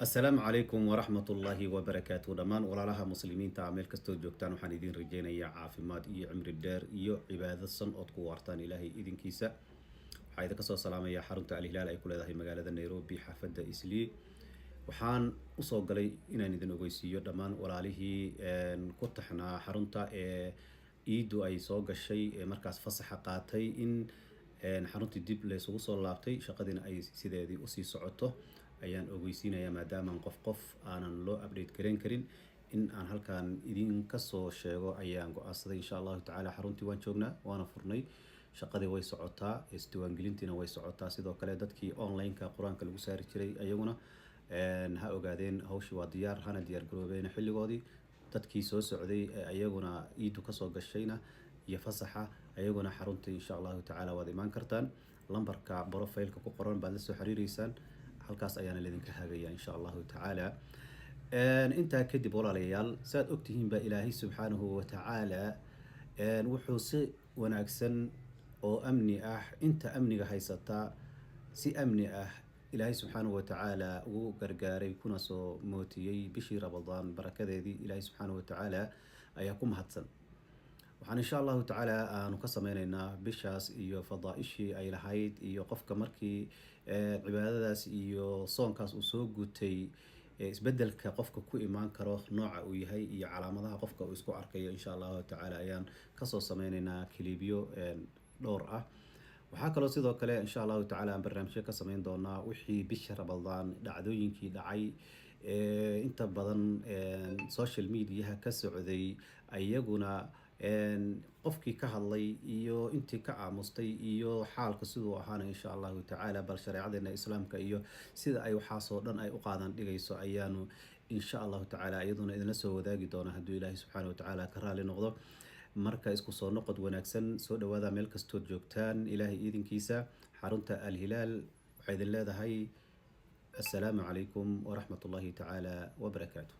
السلام عليكم ورحمة الله وبركاته دمان ولا لها مسلمين تعمل كستو جوكتان وحن إذن رجينا يا عافماد إيو عمر الدار إيو عبادة الصن أطقو وارتان إلهي إذن كيسا حيث كسو سلام يا حرمت الهلال أي كل هذه مقالة نيروبي حافظة إسلي وحان أصوغ لي إنا إذن أغيسيو دمان ولا له كتحنا حرمت إيدو أي صوغ الشيء مركز فصح قاتي إن حرمت ديب لسوغو سو لابتي شقدين أي سيدادي أسي سعوته ayaan ogeysiinayaa maadaama qof aanan loo update karin in aan halkan idin ka soo sheego ayaan go'aansaday insha Allah ta'ala xaruntii waan joognaa waana furnay shaqadii way socotaa isdiiwaangelintiina way socotaa sidoo kale dadkii online ka quraanka lagu saari jiray ayaguna ha ogaadeen hawshii waa diyaar hana diyaar garoobeen xilligoodii dadkii soo socday ayaguna iidu ka soo gashayna iyo fasaxa ayaguna xaruntii insha Allah ta'ala waad iman kartaan lambarka profile-ka ku qoran baad la soo xiriireysaan halkaas ayaana idinka hagaya insha Allah ta'ala inta kadib walaalayaal saad ogtihiin ba Ilaahay subhanahu wa ta'ala wuxuu si wanaagsan oo amni ah inta amniga haysata si amni ah Ilaahay subhanahu wa ta'ala uu gargaaray kuna soo mootiyay bishii Ramadaan barakadeedii Ilaahay subhanahu wa ta'ala ayaa ku mahadsan waxaan insha Allah ta'ala aanu ka sameeynaa bishaas iyo fadaa'ishii ay lahayd iyo qofka markii cibaadadaas iyo soonkaas uu soo gutay isbedelka qofka ku imaan karo nooca uu yahay iyo calaamadaha qofka uu isku arkayo insha Allah ta'ala ayaan ka soo sameeynaa kalibiyo dhowr ah waxa kale sidoo kale insha Allah ta'ala aan barnaamijyo ka sameyn doonaa wixii bisha Ramadaan dhacdooyinkii dhacay inta badan social media ka socday ayaguna qofkii ka hadlay iyo intii ka aamustay iyo xaalka sidoo ahaana insha Allah ta'ala bal shariicadeena islaamka iyo sida ay waxa soo dhan ay u qaadan dhigayso ayaanu insha Allah ta'ala iyaduna idin soo wadaagi doona haduu Ilaahay subhanahu wa ta'ala ka raali noqdo marka isku soo noqod wanaagsan soo dhawaada meel kasto joogtaan Ilaahay idinkiisa xarunta al-Hilaal waxay idin leedahay السلام عليكم ورحمة الله تعالى وبركاته